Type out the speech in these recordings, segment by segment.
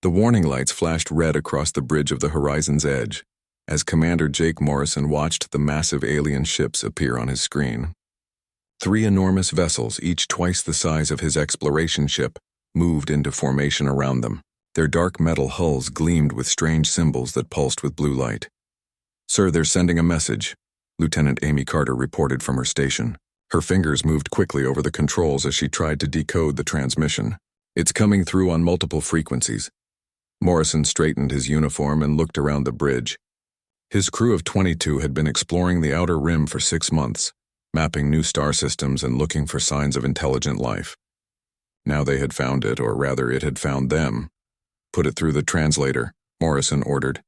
The warning lights flashed red across the bridge of the horizon's edge, as Commander Jake Morrison watched the massive alien ships appear on his screen. 3 enormous vessels, each twice the size of his exploration ship, moved into formation around them. Their dark metal hulls gleamed with strange symbols that pulsed with blue light. "Sir, they're sending a message," Lieutenant Amy Carter reported from her station. Her fingers moved quickly over the controls as she tried to decode the transmission. "It's coming through on multiple frequencies." Morrison straightened his uniform and looked around the bridge. His crew of 22 had been exploring the outer rim for 6 months, mapping new star systems and looking for signs of intelligent life. Now they had found it, or rather it had found them. "Put it through the translator," Morrison ordered.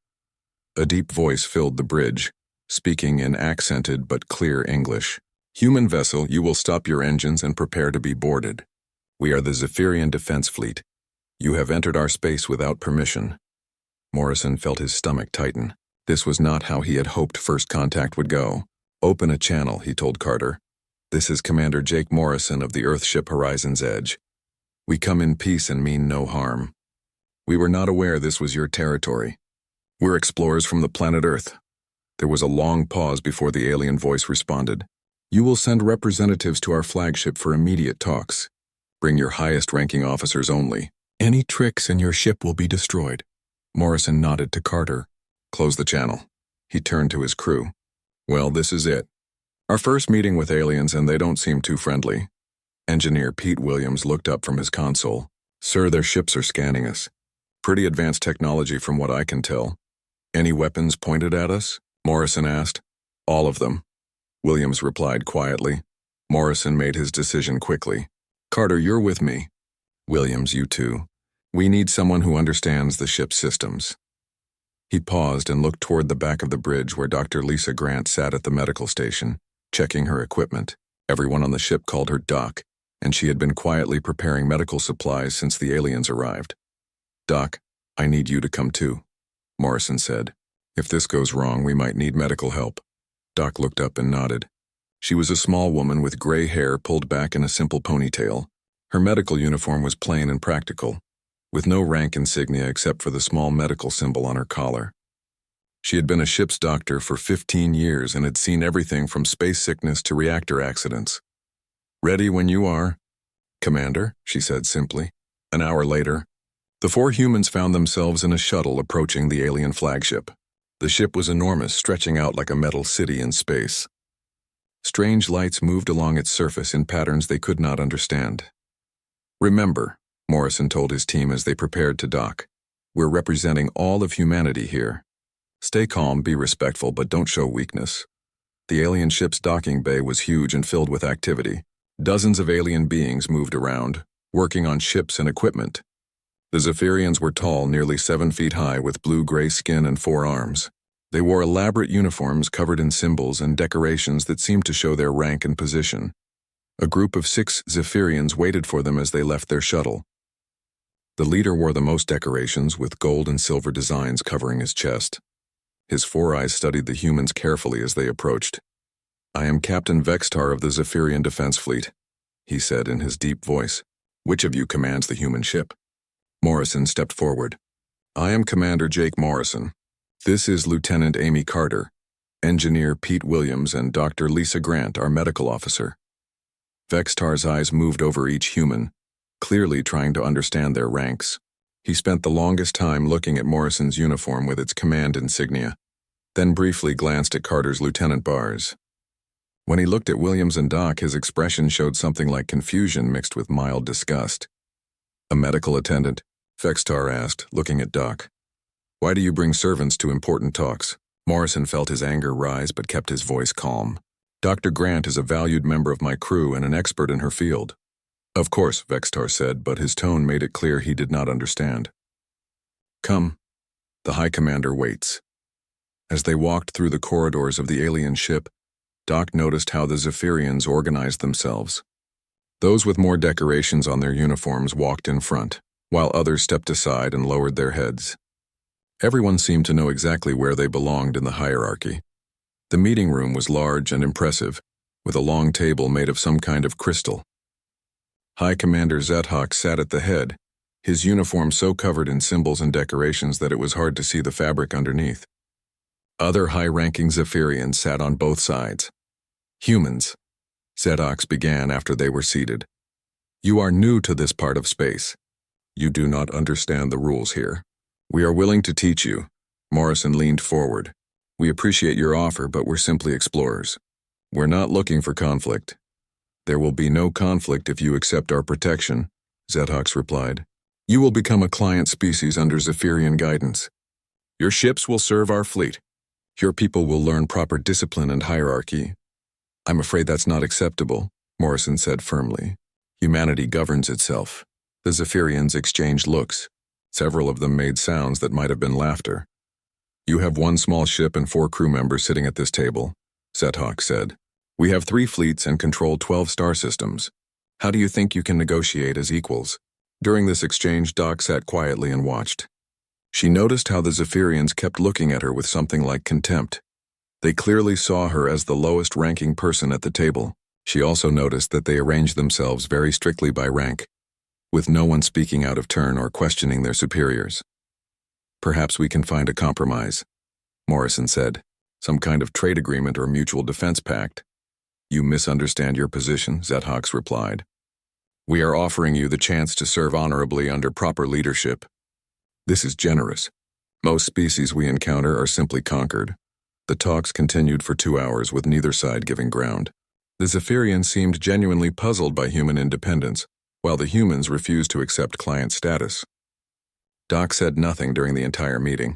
A deep voice filled the bridge, speaking in accented but clear English. "Human vessel, you will stop your engines and prepare to be boarded. We are the Zephyrian Defense Fleet. You have entered our space without permission." Morrison felt his stomach tighten. This was not how he had hoped first contact would go. "Open a channel," he told Carter. "This is Commander Jake Morrison of the Earthship Horizon's Edge. We come in peace and mean no harm. We were not aware this was your territory. We're explorers from the planet Earth." There was a long pause before the alien voice responded. "You will send representatives to our flagship for immediate talks. Bring your highest-ranking officers only. Any tricks and your ship will be destroyed." Morrison nodded to Carter. "Close the channel." He turned to his crew. "Well, this is it. Our first meeting with aliens, and they don't seem too friendly." Engineer Pete Williams looked up from his console. "Sir, their ships are scanning us. Pretty advanced technology from what I can tell." "Any weapons pointed at us?" Morrison asked. "All of them," Williams replied quietly. Morrison made his decision quickly. "Carter, you're with me. Williams, you too. We need someone who understands the ship's systems." He paused and looked toward the back of the bridge where Dr. Lisa Grant sat at the medical station, checking her equipment. Everyone on the ship called her Doc, and she had been quietly preparing medical supplies since the aliens arrived. "Doc, I need you to come too," Morrison said. "If this goes wrong, we might need medical help." Doc looked up and nodded. She was a small woman with gray hair pulled back in a simple ponytail. Her medical uniform was plain and practical, with no rank insignia except for the small medical symbol on her collar. She had been a ship's doctor for 15 years and had seen everything from space sickness to reactor accidents. "Ready when you are, Commander," she said simply. An hour later, the 4 humans found themselves in a shuttle approaching the alien flagship. The ship was enormous, stretching out like a metal city in space. Strange lights moved along its surface in patterns they could not understand. "Remember," Morrison told his team as they prepared to dock, "we're representing all of humanity here. Stay calm, be respectful, but don't show weakness." The alien ship's docking bay was huge and filled with activity. Dozens of alien beings moved around, working on ships and equipment. The Zephyrians were tall, nearly 7 feet high, with blue-gray skin and 4 arms. They wore elaborate uniforms covered in symbols and decorations that seemed to show their rank and position. A group of 6 Zephyrians waited for them as they left their shuttle. The leader wore the most decorations, with gold and silver designs covering his chest. His 4 eyes studied the humans carefully as they approached. "I am Captain Vextar of the Zephyrian Defense Fleet," he said in his deep voice. "Which of you commands the human ship?" Morrison stepped forward. "I am Commander Jake Morrison. This is Lieutenant Amy Carter, Engineer Pete Williams, and Dr. Lisa Grant, our medical officer." Vextar's eyes moved over each human, clearly trying to understand their ranks. He spent the longest time looking at Morrison's uniform with its command insignia, then briefly glanced at Carter's lieutenant bars. When he looked at Williams and Doc, his expression showed something like confusion mixed with mild disgust. "A medical attendant?" Vextar asked, looking at Doc. "Why do you bring servants to important talks?" Morrison felt his anger rise but kept his voice calm. "Dr. Grant is a valued member of my crew and an expert in her field." "Of course," Vextar said, but his tone made it clear he did not understand. "Come. The High Commander waits." As they walked through the corridors of the alien ship, Doc noticed how the Zephyrians organized themselves. Those with more decorations on their uniforms walked in front, while others stepped aside and lowered their heads. Everyone seemed to know exactly where they belonged in the hierarchy. The meeting room was large and impressive, with a long table made of some kind of crystal. High Commander Zethok sat at the head, his uniform so covered in symbols and decorations that it was hard to see the fabric underneath. Other high-ranking Zephyrians sat on both sides. Humans, Zedox began after they were seated. You are new to this part of space. You do not understand the rules here. We are willing to teach you. Morrison leaned forward. We appreciate your offer, but we're simply explorers. We're not looking for conflict. There will be no conflict if you accept our protection, Zedox replied. You will become a client species under Zephyrian guidance. Your ships will serve our fleet. Your people will learn proper discipline and hierarchy. I'm afraid that's not acceptable, Morrison said firmly. Humanity governs itself. The Zephyrians exchanged looks. Several of them made sounds that might have been laughter. You have one small ship and 4 crew members sitting at this table, Zethawk said. We have 3 fleets and control 12 star systems. How do you think you can negotiate as equals? During this exchange, Doc sat quietly and watched. She noticed how the Zephyrians kept looking at her with something like contempt. They clearly saw her as the lowest-ranking person at the table. She also noticed that they arranged themselves very strictly by rank, with no one speaking out of turn or questioning their superiors. Perhaps we can find a compromise, Morrison said. Some kind of trade agreement or mutual defense pact. You misunderstand your position, Zethawk replied. We are offering you the chance to serve honorably under proper leadership. This is generous. Most species we encounter are simply conquered. The talks continued for 2 hours with neither side giving ground. The Zephyrians seemed genuinely puzzled by human independence, while the humans refused to accept client status. Doc said nothing during the entire meeting,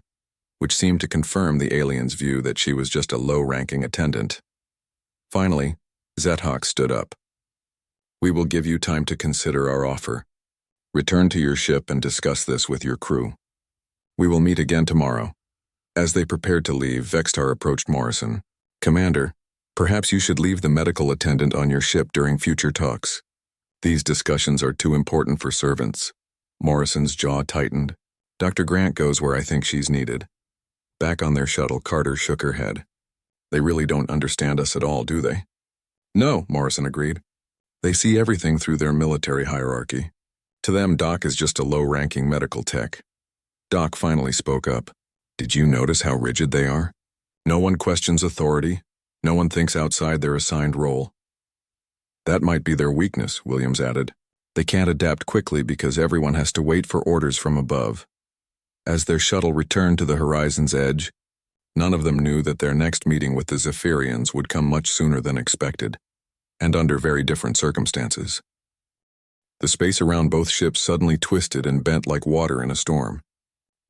which seemed to confirm the alien's view that she was just a low-ranking attendant. Finally, Zethawk stood up. We will give you time to consider our offer. Return to your ship and discuss this with your crew. We will meet again tomorrow. As they prepared to leave, Vextar approached Morrison. Commander, perhaps you should leave the medical attendant on your ship during future talks. These discussions are too important for servants. Morrison's jaw tightened. Dr. Grant goes where I think she's needed. Back on their shuttle, Carter shook her head. They really don't understand us at all, do they? No, Morrison agreed. They see everything through their military hierarchy. To them, Doc is just a low-ranking medical tech. Doc finally spoke up. Did you notice how rigid they are? No one questions authority. No one thinks outside their assigned role. That might be their weakness, Williams added. They can't adapt quickly because everyone has to wait for orders from above. As their shuttle returned to the horizon's edge, none of them knew that their next meeting with the Zephyrians would come much sooner than expected, and under very different circumstances. The space around both ships suddenly twisted and bent like water in a storm.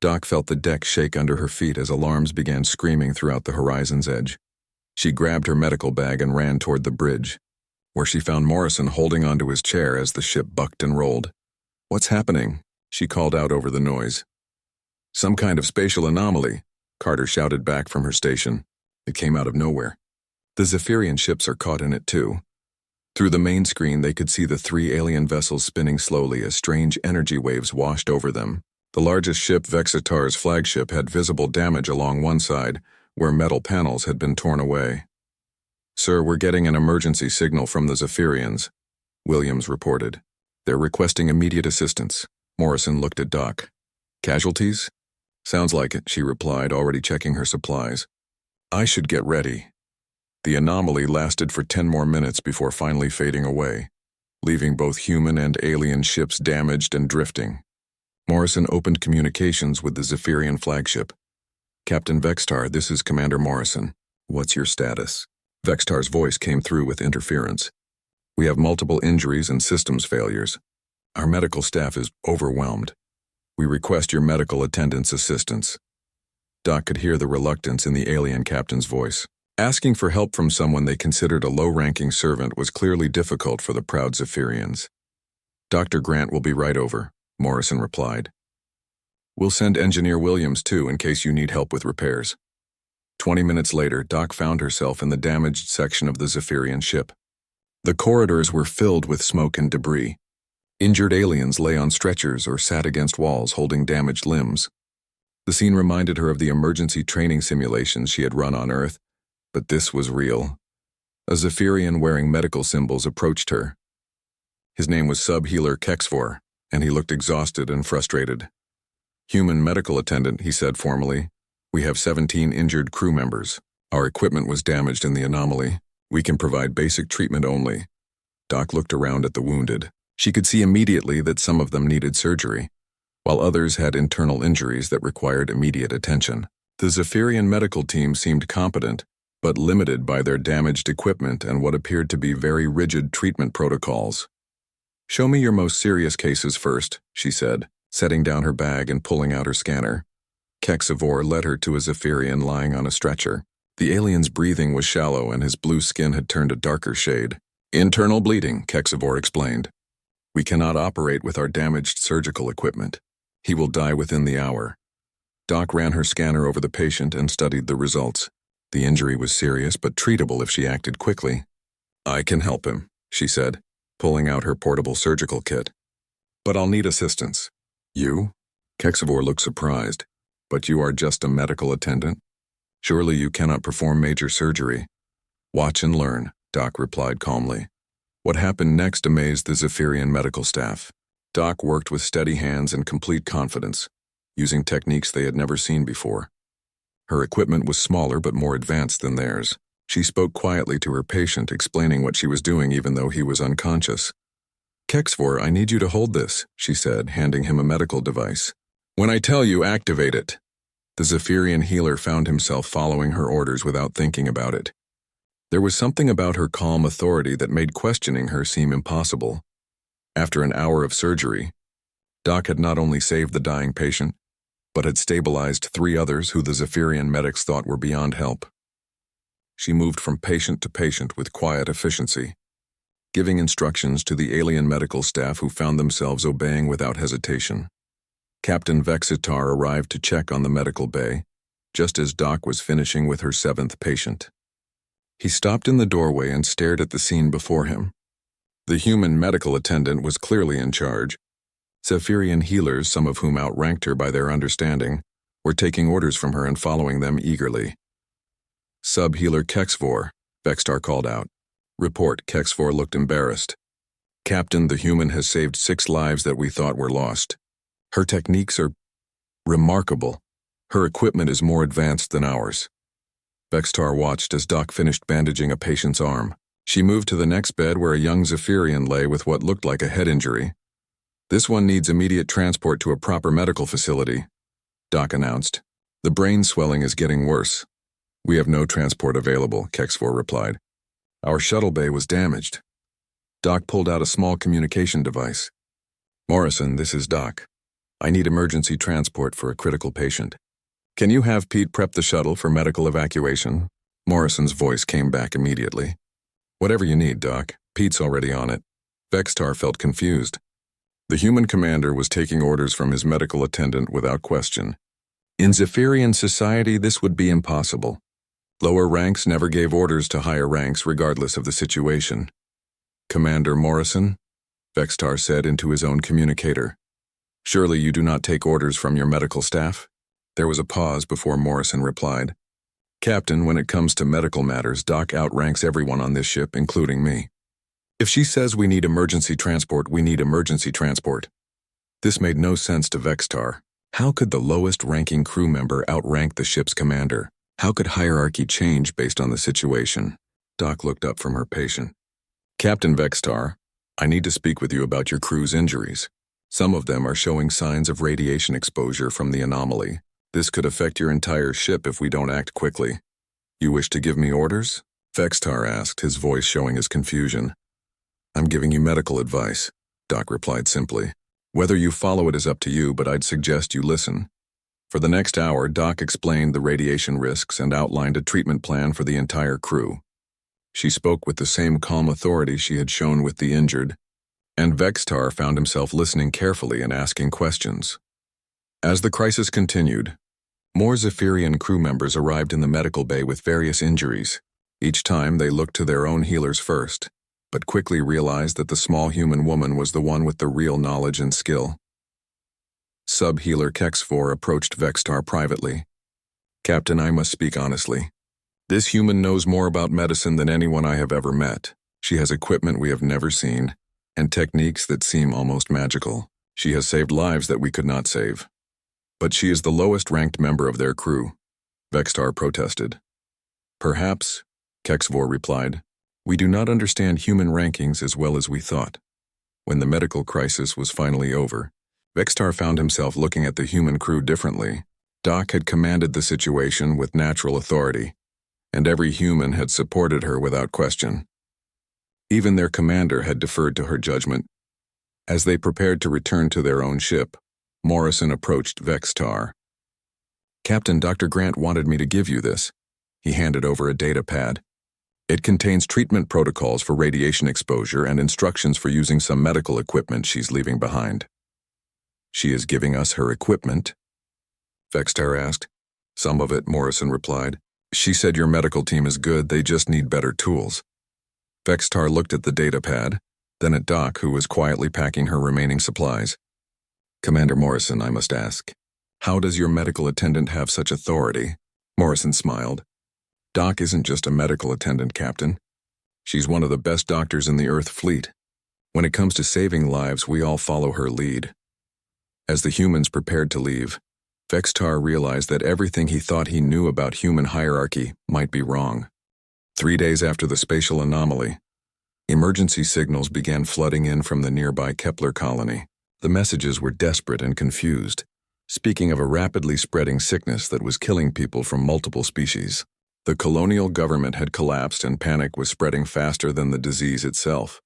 Doc felt the deck shake under her feet as alarms began screaming throughout the horizon's edge. She grabbed her medical bag and ran toward the bridge, where she found Morrison holding onto his chair as the ship bucked and rolled. What's happening? She called out over the noise. Some kind of spatial anomaly, Carter shouted back from her station. It came out of nowhere. The Zephyrian ships are caught in it too. Through the main screen, they could see the 3 alien vessels spinning slowly as strange energy waves washed over them. The largest ship, Vexitar's flagship, had visible damage along one side, where metal panels had been torn away. Sir, we're getting an emergency signal from the Zephyrians, Williams reported. They're requesting immediate assistance. Morrison looked at Doc. Casualties? Sounds like it, she replied, already checking her supplies. I should get ready. The anomaly lasted for 10 more minutes before finally fading away, leaving both human and alien ships damaged and drifting. Morrison opened communications with the Zephyrian flagship. Captain Vextar, this is Commander Morrison. What's your status? Vextar's voice came through with interference. We have multiple injuries and systems failures. Our medical staff is overwhelmed. We request your medical attendant's assistance. Doc could hear the reluctance in the alien captain's voice. Asking for help from someone they considered a low-ranking servant was clearly difficult for the proud Zephyrians. Dr. Grant will be right over, Morrison replied. We'll send Engineer Williams too in case you need help with repairs. 20 minutes later, Doc found herself in the damaged section of the Zephyrian ship. The corridors were filled with smoke and debris. Injured aliens lay on stretchers or sat against walls holding damaged limbs. The scene reminded her of the emergency training simulations she had run on Earth, but this was real. A Zephyrian wearing medical symbols approached her. His name was Sub-Healer Kexvor, and he looked exhausted and frustrated. "Human medical attendant," he said formally. "We have 17 injured crew members. Our equipment was damaged in the anomaly. We can provide basic treatment only." Doc looked around at the wounded. She could see immediately that some of them needed surgery, while others had internal injuries that required immediate attention. The Zephyrian medical team seemed competent, but limited by their damaged equipment and what appeared to be very rigid treatment protocols. "Show me your most serious cases first," she said, setting down her bag and pulling out her scanner. Kexivor led her to a Zephyrian lying on a stretcher. The alien's breathing was shallow and his blue skin had turned a darker shade. "Internal bleeding," Kexivor explained. "We cannot operate with our damaged surgical equipment. He will die within the hour." Doc ran her scanner over the patient and studied the results. The injury was serious but treatable if she acted quickly. "I can help him," she said, pulling out her portable surgical kit. "But I'll need assistance." "You?" Kexivor looked surprised. "But you are just a medical attendant? Surely you cannot perform major surgery." "Watch and learn," Doc replied calmly. What happened next amazed the Zephyrian medical staff. Doc worked with steady hands and complete confidence, using techniques they had never seen before. Her equipment was smaller but more advanced than theirs. She spoke quietly to her patient, explaining what she was doing even though he was unconscious. "Kexivor, I need you to hold this," she said, handing him a medical device. "When I tell you, activate it." The Zephyrian healer found himself following her orders without thinking about it. There was something about her calm authority that made questioning her seem impossible. After an hour of surgery, Doc had not only saved the dying patient, but had stabilized 3 others who the Zephyrian medics thought were beyond help. She moved from patient to patient with quiet efficiency, giving instructions to the alien medical staff who found themselves obeying without hesitation. Captain Vexitar arrived to check on the medical bay, just as Doc was finishing with her 7th patient. He stopped in the doorway and stared at the scene before him. The human medical attendant was clearly in charge. Zephyrian healers, some of whom outranked her by their understanding, were taking orders from her and following them eagerly. "Sub-healer Kexivor," Vexitar called out. "Report." Kexivor looked embarrassed. "Captain, the human has saved 6 lives that we thought were lost. Her techniques are remarkable. Her equipment is more advanced than ours." Vexitar watched as Doc finished bandaging a patient's arm. She moved to the next bed where a young Zephyrian lay with what looked like a head injury. "This one needs immediate transport to a proper medical facility," Doc announced. "The brain swelling is getting worse." "We have no transport available," Kexivor replied. "Our shuttle bay was damaged." Doc pulled out a small communication device. "Morrison, this is Doc. I need emergency transport for a critical patient. Can you have Pete prep the shuttle for medical evacuation?" Morrison's voice came back immediately. "Whatever you need, Doc. Pete's already on it." Vexitar felt confused. The human commander was taking orders from his medical attendant without question. In Zephyrian society, this would be impossible. Lower ranks never gave orders to higher ranks regardless of the situation. "Commander Morrison," Vexitar said into his own communicator. "Surely you do not take orders from your medical staff?" There was a pause before Morrison replied. "Captain, when it comes to medical matters, Doc outranks everyone on this ship, including me. If she says we need emergency transport, we need emergency transport." This made no sense to Vexitar. How could the lowest-ranking crew member outrank the ship's commander? How could hierarchy change based on the situation? Doc looked up from her patient. "Captain Vexitar, I need to speak with you about your crew's injuries. Some of them are showing signs of radiation exposure from the anomaly. This could affect your entire ship if we don't act quickly. You wish to give me orders?" Vexitar asked, his voice showing his confusion. "I'm giving you medical advice," Doc replied simply. "Whether you follow it is up to you, but I'd suggest you listen." For the next hour, Doc explained the radiation risks and outlined a treatment plan for the entire crew. She spoke with the same calm authority she had shown with the injured, and Vexitar found himself listening carefully and asking questions. As the crisis continued, more Zephyrian crew members arrived in the medical bay with various injuries. Each time they looked to their own healers first, but quickly realized that the small human woman was the one with the real knowledge and skill. Sub-healer Kexivor approached Vexitar privately. "Captain, I must speak honestly. This human knows more about medicine than anyone I have ever met. She has equipment we have never seen, and techniques that seem almost magical. She has saved lives that we could not save. But she is the lowest-ranked member of their crew, Vextar protested. Perhaps, Kexvor replied. We do not understand human rankings as well as we thought. When the medical crisis was finally over, Vextar found himself looking at the human crew differently. Doc had commanded the situation with natural authority, and every human had supported her without question. Even their commander had deferred to her judgment. As they prepared to return to their own ship, Morrison approached Vextar. Captain, Dr. Grant wanted me to give you this. He handed over a data pad. It contains treatment protocols for radiation exposure and instructions for using some medical equipment she's leaving behind. She is giving us her equipment? Vextar asked. Some of it, Morrison replied. She said your medical team is good, they just need better tools. Vextar looked at the data pad, then at Doc, who was quietly packing her remaining supplies. Commander Morrison, I must ask, how does your medical attendant have such authority? Morrison smiled. Doc isn't just a medical attendant, Captain. She's one of the best doctors in the Earth fleet. When it comes to saving lives, we all follow her lead. As the humans prepared to leave, Vextar realized that everything he thought he knew about human hierarchy might be wrong. 3 days after the spatial anomaly, emergency signals began flooding in from the nearby Kepler colony. The messages were desperate and confused, speaking of a rapidly spreading sickness that was killing people from multiple species. The colonial government had collapsed and panic was spreading faster than the disease itself.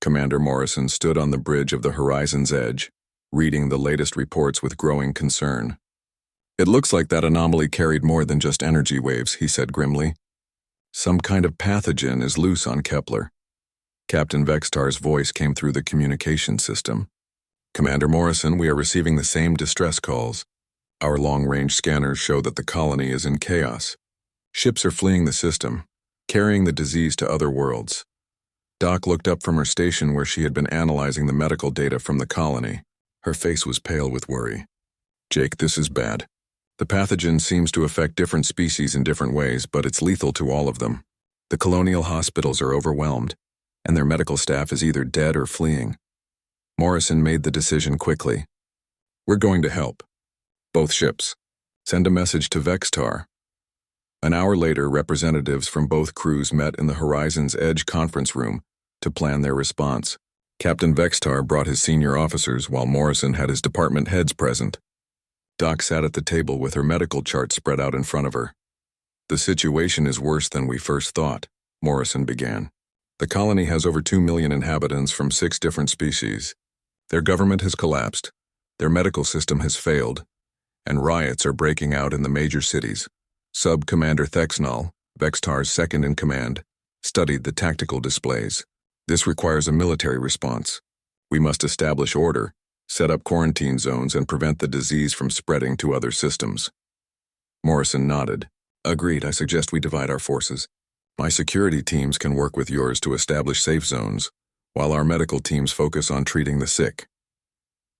Commander Morrison stood on the bridge of the horizon's edge, reading the latest reports with growing concern. It looks like that anomaly carried more than just energy waves, he said grimly. Some kind of pathogen is loose on Kepler. Captain Vextar's voice came through the communication system. Commander Morrison, we are receiving the same distress calls. Our long-range scanners show that the colony is in chaos. Ships are fleeing the system, carrying the disease to other worlds. Doc looked up from her station where she had been analyzing the medical data from the colony. Her face was pale with worry. Jake, this is bad. The pathogen seems to affect different species in different ways, but it's lethal to all of them. The colonial hospitals are overwhelmed, and their medical staff is either dead or fleeing. Morrison made the decision quickly. We're going to help. Both ships. Send a message to Vextar. An hour later, representatives from both crews met in the Horizon's Edge conference room to plan their response. Captain Vextar brought his senior officers while Morrison had his department heads present. Doc sat at the table with her medical chart spread out in front of her. The situation is worse than we first thought, Morrison began. The colony has over 2 million inhabitants from 6 different species. Their government has collapsed, their medical system has failed, and riots are breaking out in the major cities. Sub-Commander Thexnall, Vextar's second-in-command, studied the tactical displays. This requires a military response. We must establish order, set up quarantine zones, and prevent the disease from spreading to other systems. Morrison nodded. Agreed, I suggest we divide our forces. My security teams can work with yours to establish safe zones, while our medical teams focus on treating the sick.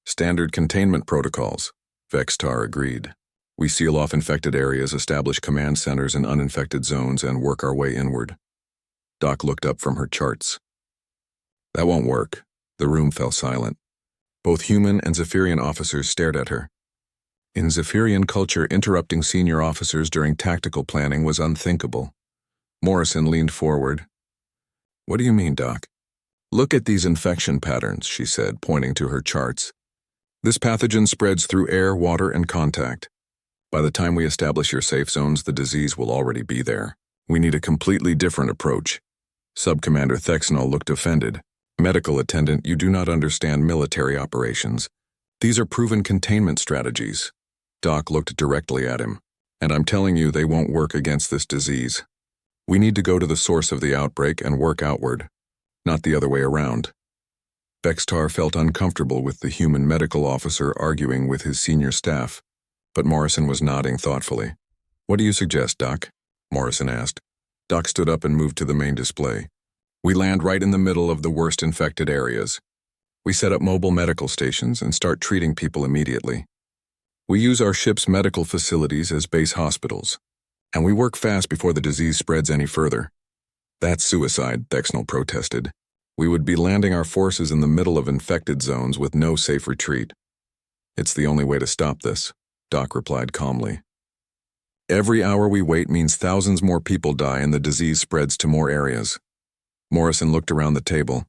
Standard containment protocols, Vextar agreed. We seal off infected areas, establish command centers in uninfected zones, and work our way inward. Doc looked up from her charts. That won't work. The room fell silent. Both human and Zephyrian officers stared at her. In Zephyrian culture, interrupting senior officers during tactical planning was unthinkable. Morrison leaned forward. What do you mean, Doc? Look at these infection patterns, she said, pointing to her charts. This pathogen spreads through air, water, and contact. By the time we establish your safe zones, the disease will already be there. We need a completely different approach. Sub-Commander Thexnall looked offended. Medical attendant, you do not understand military operations. These are proven containment strategies. Doc looked directly at him. And I'm telling you, they won't work against this disease. We need to go to the source of the outbreak and work outward, not the other way around. Vextar felt uncomfortable with the human medical officer arguing with his senior staff, but Morrison was nodding thoughtfully. What do you suggest, Doc? Morrison asked. Doc stood up and moved to the main display. We land right in the middle of the worst infected areas. We set up mobile medical stations and start treating people immediately. We use our ship's medical facilities as base hospitals, and we work fast before the disease spreads any further. That's suicide, Thexnall protested. We would be landing our forces in the middle of infected zones with no safe retreat. It's the only way to stop this, Doc replied calmly. Every hour we wait means thousands more people die and the disease spreads to more areas. Morrison looked around the table.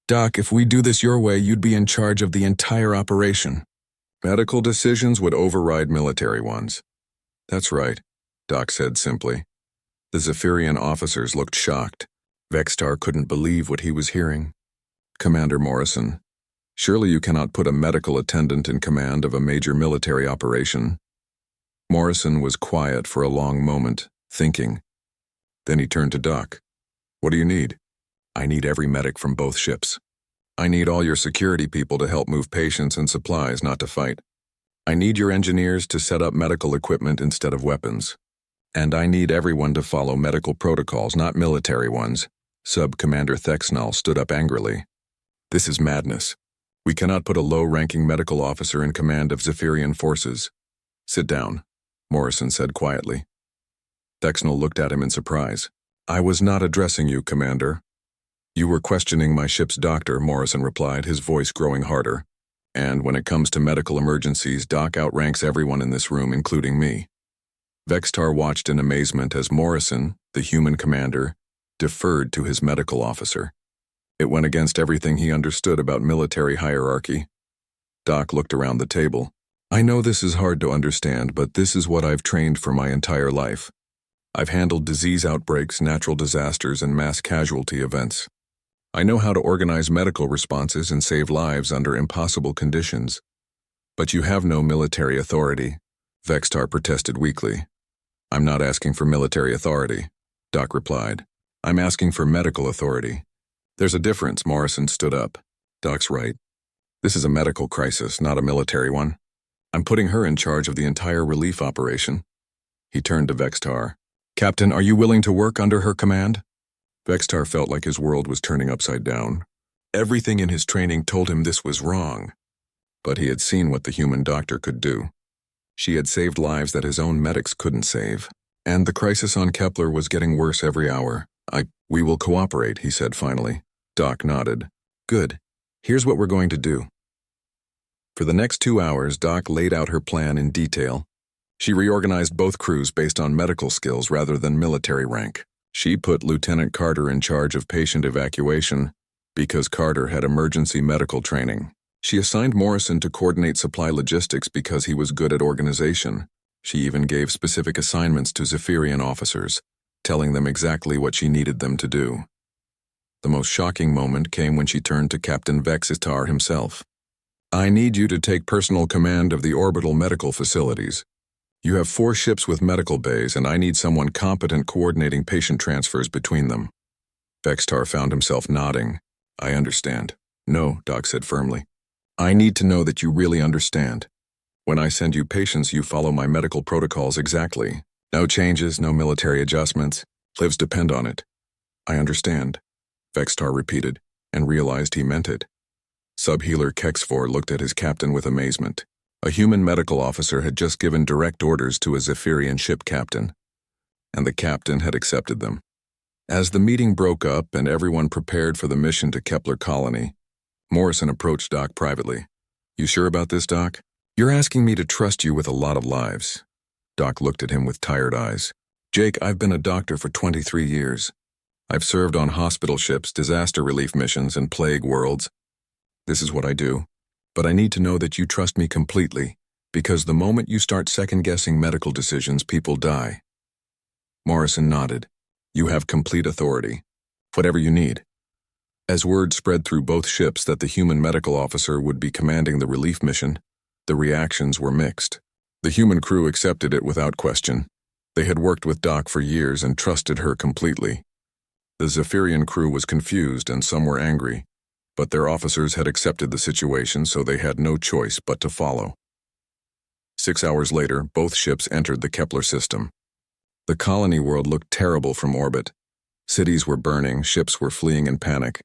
Doc, if we do this your way, you'd be in charge of the entire operation. Medical decisions would override military ones. That's right, Doc said simply. The Zephyrian officers looked shocked. Vextar couldn't believe what he was hearing. Commander Morrison, surely you cannot put a medical attendant in command of a major military operation. Morrison was quiet for a long moment, thinking. Then he turned to Doc. What do you need? I need every medic from both ships. I need all your security people to help move patients and supplies, not to fight. I need your engineers to set up medical equipment instead of weapons. And I need everyone to follow medical protocols, not military ones. Sub-Commander Thexnall stood up angrily. This is madness. We cannot put a low-ranking medical officer in command of Zephyrian forces. Sit down, Morrison said quietly. Thexnall looked at him in surprise. I was not addressing you, Commander. You were questioning my ship's doctor, Morrison replied, his voice growing harder. And when it comes to medical emergencies, Doc outranks everyone in this room, including me. Vextar watched in amazement as Morrison, the human commander, deferred to his medical officer. It went against everything he understood about military hierarchy. Doc looked around the table. I know this is hard to understand, but this is what I've trained for my entire life. I've handled disease outbreaks, natural disasters, and mass casualty events. I know how to organize medical responses and save lives under impossible conditions. But you have no military authority, Vextar protested weakly. I'm not asking for military authority, Doc replied. I'm asking for medical authority. There's a difference, Morrison stood up. Doc's right. This is a medical crisis, not a military one. I'm putting her in charge of the entire relief operation. He turned to Vextar. Captain, are you willing to work under her command? Vextar felt like his world was turning upside down. Everything in his training told him this was wrong. But he had seen what the human doctor could do. She had saved lives that his own medics couldn't save. And the crisis on Kepler was getting worse every hour. We will cooperate, he said finally. Doc nodded. Good. Here's what we're going to do. For the next 2 hours, Doc laid out her plan in detail. She reorganized both crews based on medical skills rather than military rank. She put Lieutenant Carter in charge of patient evacuation because Carter had emergency medical training. She assigned Morrison to coordinate supply logistics because he was good at organization. She even gave specific assignments to Zephyrian officers, telling them exactly what she needed them to do. The most shocking moment came when she turned to Captain Vextar himself. I need you to take personal command of the orbital medical facilities. You have 4 ships with medical bays, and I need someone competent coordinating patient transfers between them. Vextar found himself nodding. I understand. No, Doc said firmly. I need to know that you really understand. When I send you patients, you follow my medical protocols exactly. No changes, no military adjustments. Lives depend on it. I understand, Vextar repeated, and realized he meant it. Subhealer Kexfor looked at his captain with amazement. A human medical officer had just given direct orders to a Zephyrian ship captain, and the captain had accepted them. As the meeting broke up and everyone prepared for the mission to Kepler Colony, Morrison approached Doc privately. You sure about this, Doc? You're asking me to trust you with a lot of lives. Doc looked at him with tired eyes. Jake, I've been a doctor for 23 years. I've served on hospital ships, disaster relief missions, and plague worlds. This is what I do. But I need to know that you trust me completely, because the moment you start second-guessing medical decisions, people die. Morrison nodded. You have complete authority. Whatever you need. As word spread through both ships that the human medical officer would be commanding the relief mission, the reactions were mixed. The human crew accepted it without question. They had worked with Doc for years and trusted her completely. The Zephyrian crew was confused and some were angry, but their officers had accepted the situation, so they had no choice but to follow. 6 hours later, both ships entered the Kepler system. The colony world looked terrible from orbit. Cities were burning, ships were fleeing in panic,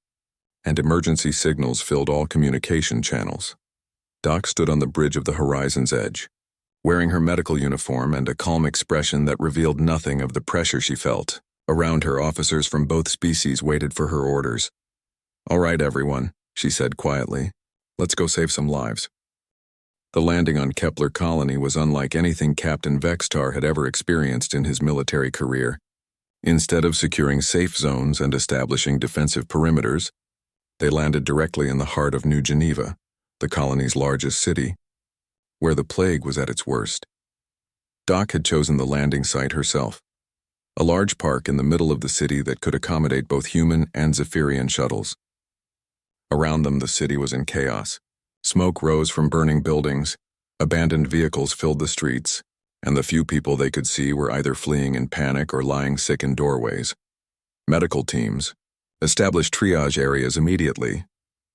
and emergency signals filled all communication channels. Doc stood on the bridge of the horizon's edge, wearing her medical uniform and a calm expression that revealed nothing of the pressure she felt. Around her, officers from both species waited for her orders. "All right, everyone," she said quietly. "Let's go save some lives." The landing on Kepler Colony was unlike anything Captain Vextar had ever experienced in his military career. Instead of securing safe zones and establishing defensive perimeters, they landed directly in the heart of New Geneva, the colony's largest city, where the plague was at its worst. Doc had chosen the landing site herself, a large park in the middle of the city that could accommodate both human and Zephyrian shuttles. Around them, the city was in chaos. Smoke rose from burning buildings, abandoned vehicles filled the streets, and the few people they could see were either fleeing in panic or lying sick in doorways. Medical teams established triage areas immediately.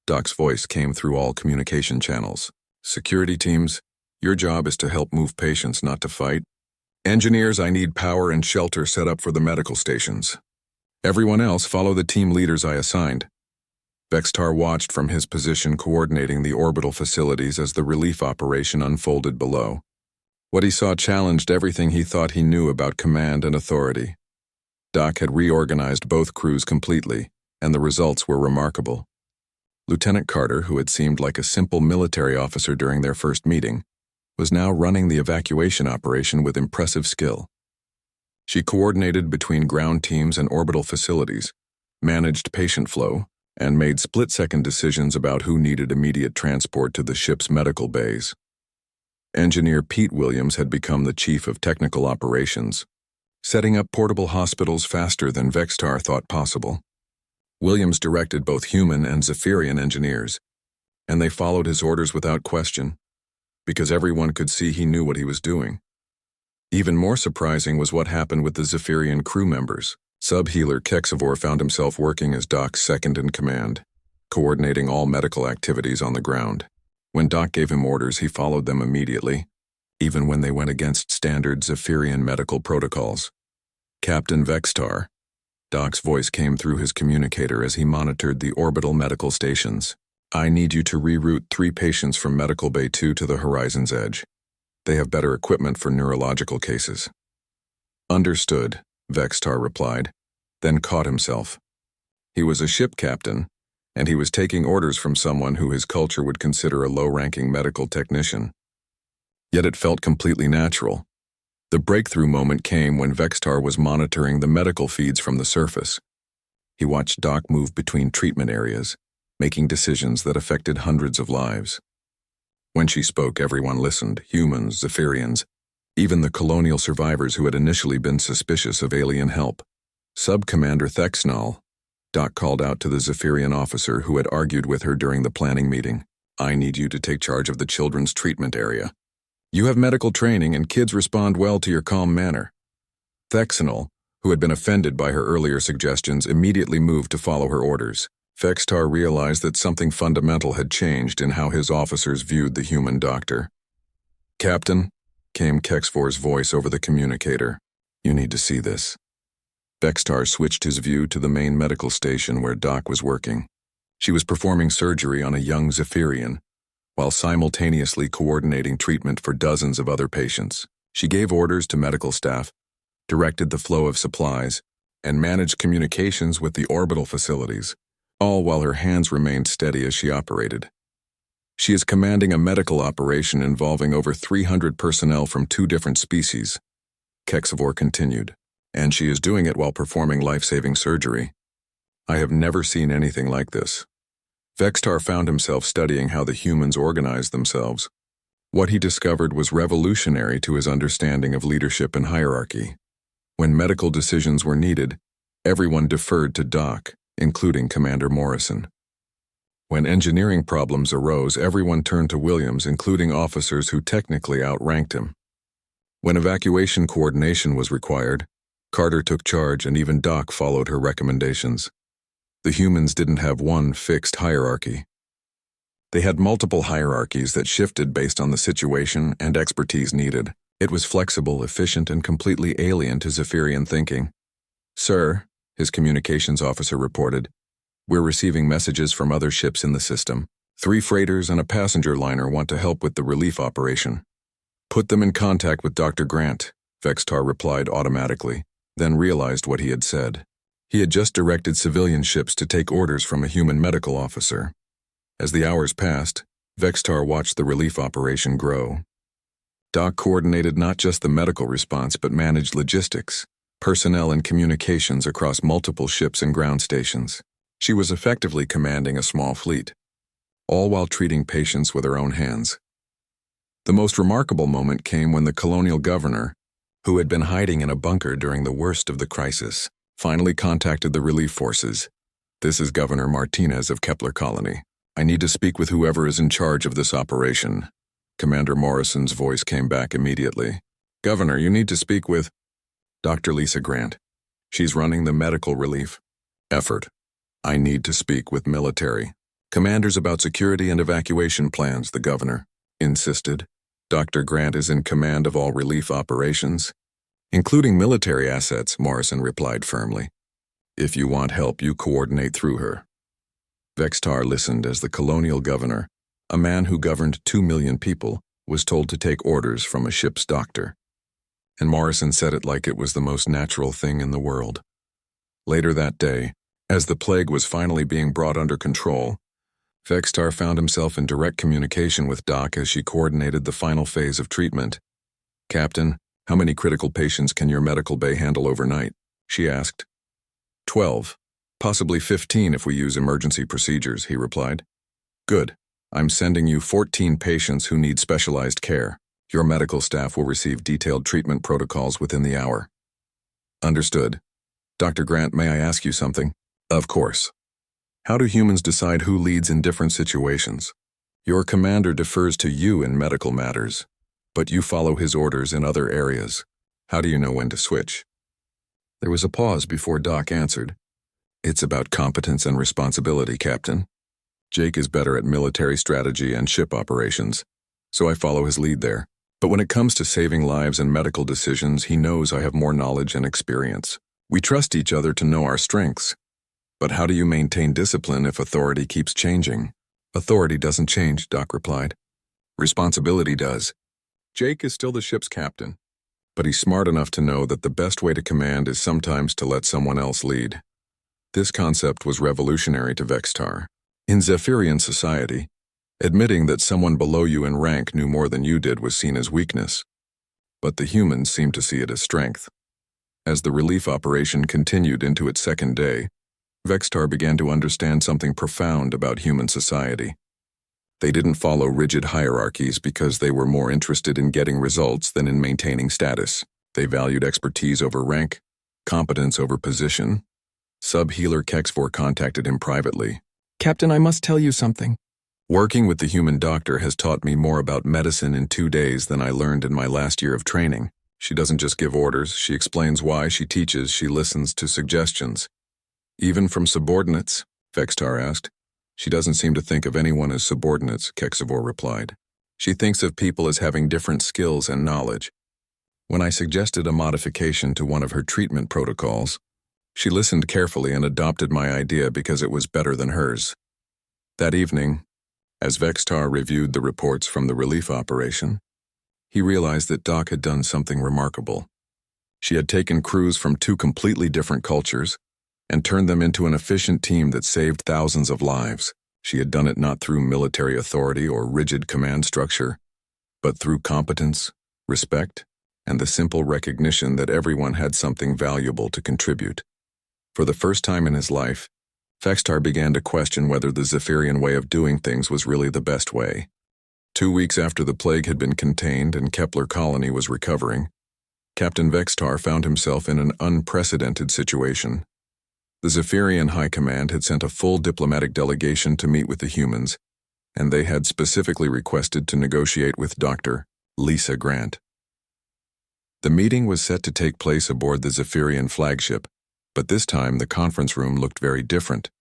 Doc's voice came through all communication channels. "Security teams, your job is to help move patients, not to fight. Engineers, I need power and shelter set up for the medical stations. Everyone else, follow the team leaders I assigned." Vextar watched from his position coordinating the orbital facilities as the relief operation unfolded below. What he saw challenged everything he thought he knew about command and authority. Doc had reorganized both crews completely, and the results were remarkable. Lieutenant Carter, who had seemed like a simple military officer during their first meeting, was now running the evacuation operation with impressive skill. She coordinated between ground teams and orbital facilities, managed patient flow, and made split-second decisions about who needed immediate transport to the ship's medical bays. Engineer Pete Williams had become the chief of technical operations, setting up portable hospitals faster than Vextar thought possible. Williams directed both human and Zephyrian engineers, and they followed his orders without question, because everyone could see he knew what he was doing. Even more surprising was what happened with the Zephyrian crew members. Sub-healer Kexivor found himself working as Doc's second-in-command, coordinating all medical activities on the ground. When Doc gave him orders, he followed them immediately, even when they went against standard Zephyrian medical protocols. "Captain Vextar," Doc's voice came through his communicator as he monitored the orbital medical stations. "I need you to reroute 3 patients from Medical Bay 2 to the horizon's edge. They have better equipment for neurological cases." "Understood," Vextar replied, then caught himself. He was a ship captain, and he was taking orders from someone who his culture would consider a low-ranking medical technician. Yet it felt completely natural. The breakthrough moment came when Vextar was monitoring the medical feeds from the surface. He watched Doc move between treatment areas, making decisions that affected hundreds of lives. When she spoke, everyone listened, humans, Zephyrians, even the colonial survivors who had initially been suspicious of alien help. "Sub-Commander Thexnall," Doc called out to the Zephyrian officer who had argued with her during the planning meeting. "I need you to take charge of the children's treatment area. You have medical training and kids respond well to your calm manner." Thexnall, who had been offended by her earlier suggestions, immediately moved to follow her orders. Vextar realized that something fundamental had changed in how his officers viewed the human doctor. "Captain," came Kexivor's voice over the communicator, "you need to see this." Vextar switched his view to the main medical station where Doc was working. She was performing surgery on a young Zephyrian, while simultaneously coordinating treatment for dozens of other patients. She gave orders to medical staff, directed the flow of supplies, and managed communications with the orbital facilities, all while her hands remained steady as she operated. She is commanding a medical operation involving over 300 personnel from 2 different species, Kexivor continued, and she is doing it while performing life-saving surgery. I have never seen anything like this. Vextar found himself studying how the humans organized themselves. What he discovered was revolutionary to his understanding of leadership and hierarchy. When medical decisions were needed, everyone deferred to Doc, including Commander Morrison. When engineering problems arose, everyone turned to Williams, including officers who technically outranked him. When evacuation coordination was required, Carter took charge and even Doc followed her recommendations. The humans didn't have one fixed hierarchy. They had multiple hierarchies that shifted based on the situation and expertise needed. It was flexible, efficient, and completely alien to Zephyrian thinking. "Sir," his communications officer reported, "we're receiving messages from other ships in the system. 3 freighters and a passenger liner want to help with the relief operation." "Put them in contact with Dr. Grant," Vextar replied automatically, then realized what he had said. He had just directed civilian ships to take orders from a human medical officer. As the hours passed, Vextar watched the relief operation grow. Doc coordinated not just the medical response but managed logistics, personnel and communications across multiple ships and ground stations. She was effectively commanding a small fleet, all while treating patients with her own hands. The most remarkable moment came when the colonial governor, who had been hiding in a bunker during the worst of the crisis, finally contacted the relief forces. "This is Governor Martinez of Kepler Colony. I need to speak with whoever is in charge of this operation." Commander Morrison's voice came back immediately. "Governor, you need to speak with Dr. Lisa Grant. She's running the medical relief effort. I need to speak with military commanders about security and evacuation plans," the governor insisted. "Dr. Grant is in command of all relief operations, including military assets," Morrison replied firmly. "If you want help, you coordinate through her." Vextar listened as the colonial governor, a man who governed 2 million people, was told to take orders from a ship's doctor. And Morrison said it like it was the most natural thing in the world. Later that day, as the plague was finally being brought under control, Vextar found himself in direct communication with Doc as she coordinated the final phase of treatment. "Captain, how many critical patients can your medical bay handle overnight?" she asked. 12, possibly 15 if we use emergency procedures," he replied. "Good. I'm sending you 14 patients who need specialized care. Your medical staff will receive detailed treatment protocols within the hour." "Understood. Dr. Grant, may I ask you something?" "Of course. How do humans decide who leads in different situations? Your commander defers to you in medical matters, but you follow his orders in other areas. How do you know when to switch?" There was a pause before Doc answered. "It's about competence and responsibility, Captain. Jake is better at military strategy and ship operations, so I follow his lead there. But when it comes to saving lives and medical decisions, he knows I have more knowledge and experience. We trust each other to know our strengths. But how do you maintain discipline if authority keeps changing?" "Authority doesn't change," Doc replied. "Responsibility does. Jake is still the ship's captain, but he's smart enough to know that the best way to command is sometimes to let someone else lead." This concept was revolutionary to Vextar. In Zephyrian society, admitting that someone below you in rank knew more than you did was seen as weakness, but the humans seemed to see it as strength. As the relief operation continued into its second day, Vextar began to understand something profound about human society. They didn't follow rigid hierarchies because they were more interested in getting results than in maintaining status. They valued expertise over rank, competence over position. Sub-healer Kexvor contacted him privately. "Captain, I must tell you something. Working with the human doctor has taught me more about medicine in 2 days than I learned in my last year of training. She doesn't just give orders, she explains why, she teaches, she listens to suggestions." "Even from subordinates?" Vextar asked. "She doesn't seem to think of anyone as subordinates," Kexvor replied. "She thinks of people as having different skills and knowledge. When I suggested a modification to one of her treatment protocols, she listened carefully and adopted my idea because it was better than hers." That evening, as Vextar reviewed the reports from the relief operation, he realized that Doc had done something remarkable. She had taken crews from 2 completely different cultures and turned them into an efficient team that saved thousands of lives. She had done it not through military authority or rigid command structure, but through competence, respect, and the simple recognition that everyone had something valuable to contribute. For the first time in his life, Vextar began to question whether the Zephyrian way of doing things was really the best way. 2 weeks after the plague had been contained and Kepler Colony was recovering, Captain Vextar found himself in an unprecedented situation. The Zephyrian High Command had sent a full diplomatic delegation to meet with the humans, and they had specifically requested to negotiate with Dr. Lisa Grant. The meeting was set to take place aboard the Zephyrian flagship, but this time the conference room looked very different.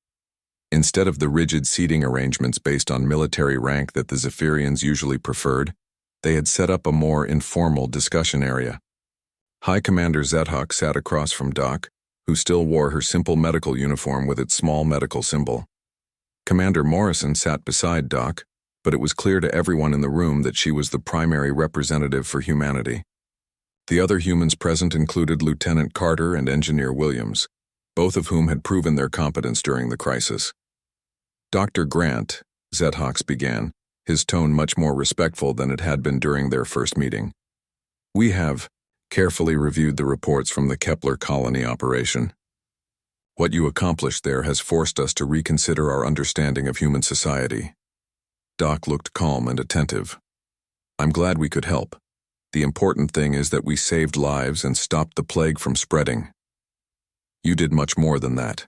Instead of the rigid seating arrangements based on military rank that the Zephyrians usually preferred, they had set up a more informal discussion area. High Commander Zethok sat across from Doc, who still wore her simple medical uniform with its small medical symbol. Commander Morrison sat beside Doc, but it was clear to everyone in the room that she was the primary representative for humanity. The other humans present included Lieutenant Carter and Engineer Williams, both of whom had proven their competence during the crisis. Dr. Grant, Zedhox began, his tone much more respectful than it had been during their first meeting. We have carefully reviewed the reports from the Kepler colony operation. What you accomplished there has forced us to reconsider our understanding of human society. Doc looked calm and attentive. I'm glad we could help. The important thing is that we saved lives and stopped the plague from spreading. You did much more than that,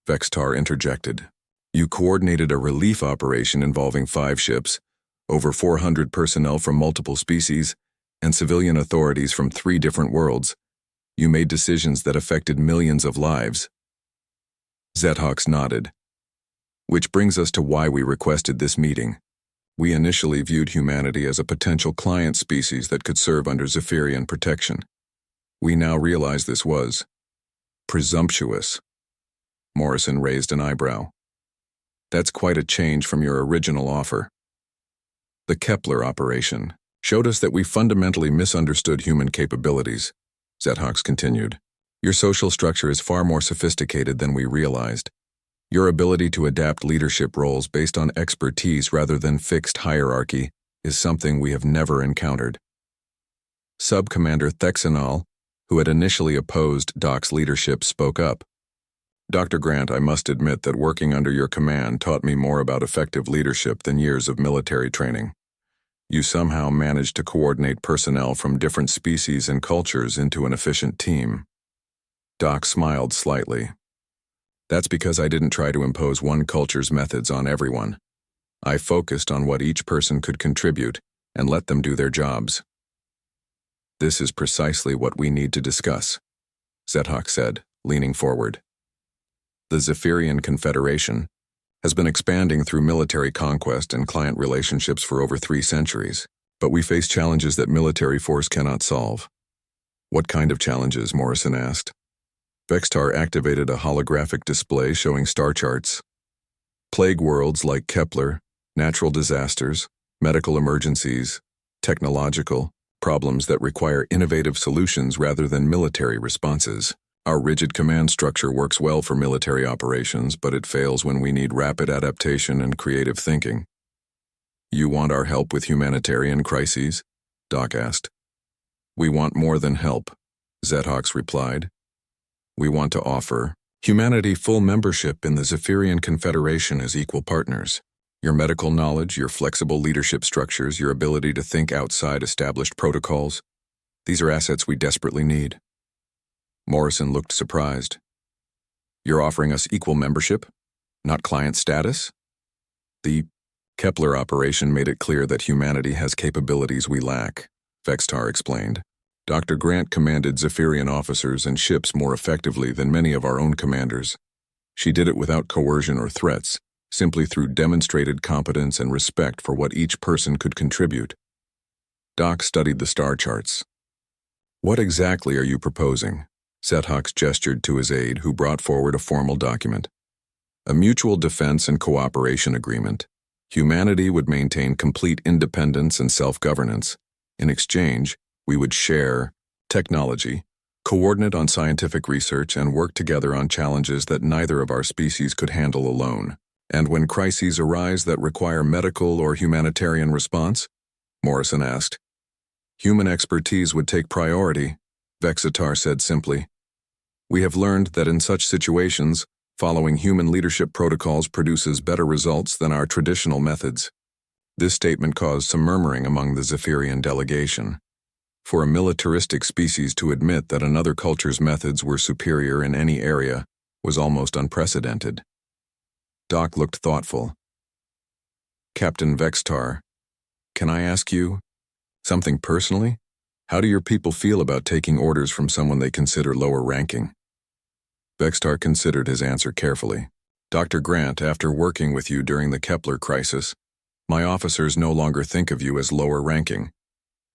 Vextar interjected. You coordinated a relief operation involving 5 ships, over 400 personnel from multiple species, and civilian authorities from 3 different worlds. You made decisions that affected millions of lives. Zedhox nodded. Which brings us to why we requested this meeting. We initially viewed humanity as a potential client species that could serve under Zephyrian protection. We now realize this was presumptuous. Morrison raised an eyebrow. That's quite a change from your original offer. The Kepler operation showed us that we fundamentally misunderstood human capabilities, Zedhox continued. Your social structure is far more sophisticated than we realized. Your ability to adapt leadership roles based on expertise rather than fixed hierarchy is something we have never encountered. Sub-Commander Thexanol, who had initially opposed Doc's leadership, spoke up. Dr. Grant, I must admit that working under your command taught me more about effective leadership than years of military training. You somehow managed to coordinate personnel from different species and cultures into an efficient team. Doc smiled slightly. That's because I didn't try to impose one culture's methods on everyone. I focused on what each person could contribute and let them do their jobs. This is precisely what we need to discuss, Zedhox said, leaning forward. The Zephyrian Confederation has been expanding through military conquest and client relationships for over 3 centuries, but we face challenges that military force cannot solve. What kind of challenges? Morrison asked. Vextar activated a holographic display showing star charts. Plague worlds like Kepler, natural disasters, medical emergencies, technological problems that require innovative solutions rather than military responses. Our rigid command structure works well for military operations, but it fails when we need rapid adaptation and creative thinking. You want our help with humanitarian crises? Doc asked. We want more than help, Zedhox replied. We want to offer humanity full membership in the Zephyrian Confederation as equal partners. Your medical knowledge, your flexible leadership structures, your ability to think outside established protocols, these are assets we desperately need. Morrison looked surprised. You're offering us equal membership, not client status? The Kepler operation made it clear that humanity has capabilities we lack, Vextar explained. Dr. Grant commanded Zephyrian officers and ships more effectively than many of our own commanders. She did it without coercion or threats, simply through demonstrated competence and respect for what each person could contribute. Doc studied the star charts. What exactly are you proposing? Zedhox gestured to his aide, who brought forward a formal document. A mutual defense and cooperation agreement. Humanity would maintain complete independence and self-governance. In exchange, we would share technology, coordinate on scientific research, and work together on challenges that neither of our species could handle alone. And when crises arise that require medical or humanitarian response? Morrison asked. Human expertise would take priority, Vexatar said simply. We have learned that in such situations, following human leadership protocols produces better results than our traditional methods. This statement caused some murmuring among the Zephyrian delegation. For a militaristic species to admit that another culture's methods were superior in any area was almost unprecedented. Doc looked thoughtful. Captain Vextar, can I ask you something personally? How do your people feel about taking orders from someone they consider lower ranking? Vextar considered his answer carefully. Dr. Grant, after working with you during the Kepler crisis, my officers no longer think of you as lower ranking.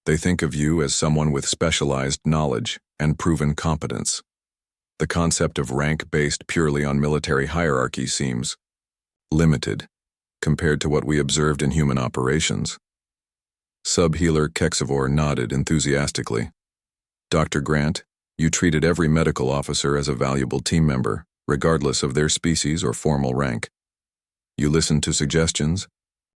They think of you as someone with specialized knowledge and proven competence. The concept of rank based purely on military hierarchy seems limited compared to what we observed in human operations. Sub-healer Kexivore nodded enthusiastically. Dr. Grant, you treated every medical officer as a valuable team member, regardless of their species or formal rank. You listened to suggestions,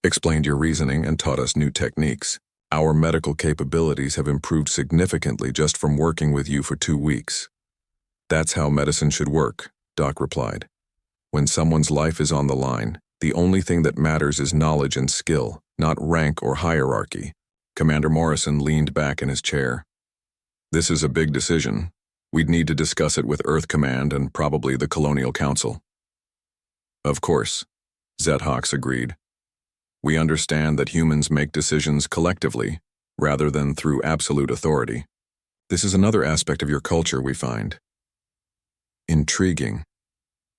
explained your reasoning, and taught us new techniques. Our medical capabilities have improved significantly just from working with you for 2 weeks. That's how medicine should work, Doc replied. When someone's life is on the line, the only thing that matters is knowledge and skill, not rank or hierarchy. Commander Morrison leaned back in his chair. This is a big decision. We'd need to discuss it with Earth Command and probably the Colonial Council. Of course, Zedhox agreed. We understand that humans make decisions collectively, rather than through absolute authority. This is another aspect of your culture, we find. Intriguing.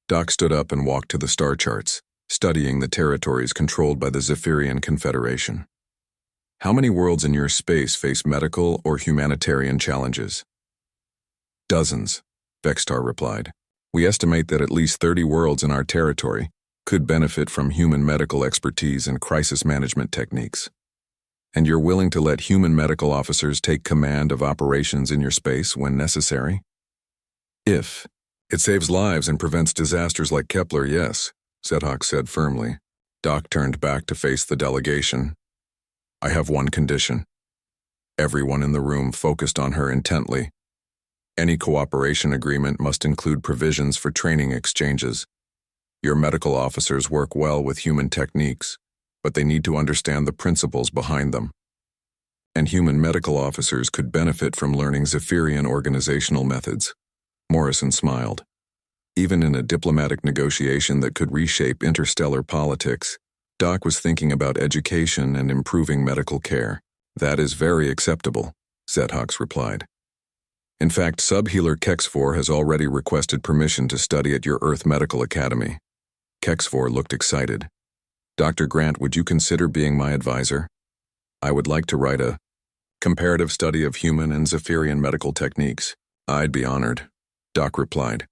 Doc stood up and walked to the star charts, studying the territories controlled by the Zephyrian Confederation. How many worlds in your space face medical or humanitarian challenges? Dozens, Vextar replied. We estimate that at least 30 worlds in our territory could benefit from human medical expertise and crisis management techniques. And you're willing to let human medical officers take command of operations in your space when necessary? If it saves lives and prevents disasters like Kepler, yes, Zedhox said firmly. Doc turned back to face the delegation. I have one condition. Everyone in the room focused on her intently. Any cooperation agreement must include provisions for training exchanges. Your medical officers work well with human techniques, but they need to understand the principles behind them. And human medical officers could benefit from learning Zephyrian organizational methods. Morrison smiled. Even in a diplomatic negotiation that could reshape interstellar politics, Doc was thinking about education and improving medical care. That is very acceptable, Zedhox replied. In fact, Subhealer Kexfor has already requested permission to study at your Earth Medical Academy. Kexfor looked excited. Dr. Grant, would you consider being my advisor? I would like to write a comparative study of human and Zephyrian medical techniques. I'd be honored, Doc replied.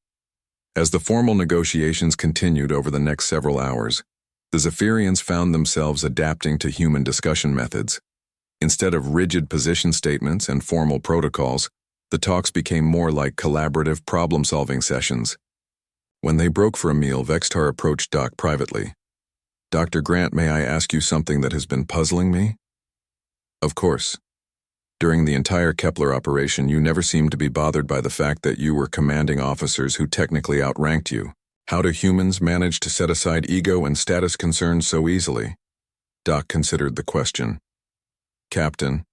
As the formal negotiations continued over the next several hours, the Zephyrians found themselves adapting to human discussion methods. Instead of rigid position statements and formal protocols, the talks became more like collaborative problem-solving sessions. When they broke for a meal, Vextar approached Doc privately. Dr. Grant, may I ask you something that has been puzzling me? Of course. During the entire Kepler operation, you never seemed to be bothered by the fact that you were commanding officers who technically outranked you. How do humans manage to set aside ego and status concerns so easily? Doc considered the question. Captain,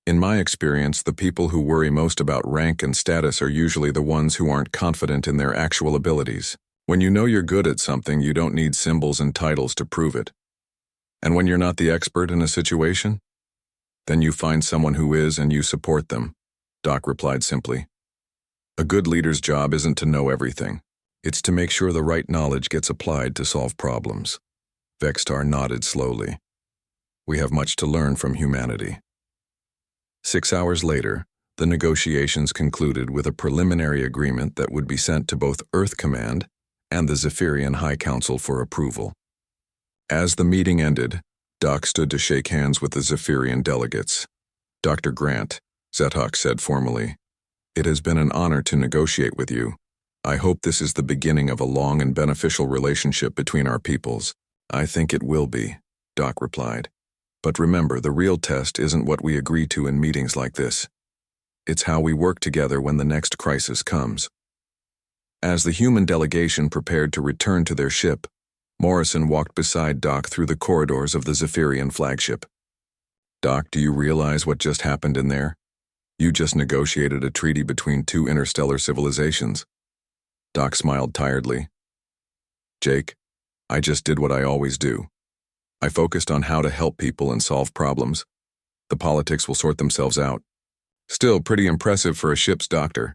in my experience, the people who worry most about rank and status are usually the ones who aren't confident in their actual abilities. When you know you're good at something, you don't need symbols and titles to prove it. And when you're not the expert in a situation, then you find someone who is and you support them, Doc replied simply. A good leader's job isn't to know everything. It's to make sure the right knowledge gets applied to solve problems. Vextar nodded slowly. We have much to learn from humanity. 6 hours later, the negotiations concluded with a preliminary agreement that would be sent to both Earth Command and the Zephyrian High Council for approval. As the meeting ended, Doc stood to shake hands with the Zephyrian delegates. Dr. Grant, Zedhox said formally, it has been an honor to negotiate with you. I hope this is the beginning of a long and beneficial relationship between our peoples. I think it will be, Doc replied. But remember, the real test isn't what we agree to in meetings like this. It's how we work together when the next crisis comes. As the human delegation prepared to return to their ship, Morrison walked beside Doc through the corridors of the Zephyrian flagship. Doc, do you realize what just happened in there? You just negotiated a treaty between 2 interstellar civilizations. Doc smiled tiredly. Jake, I just did what I always do. I focused on how to help people and solve problems. The politics will sort themselves out. Still pretty impressive for a ship's doctor,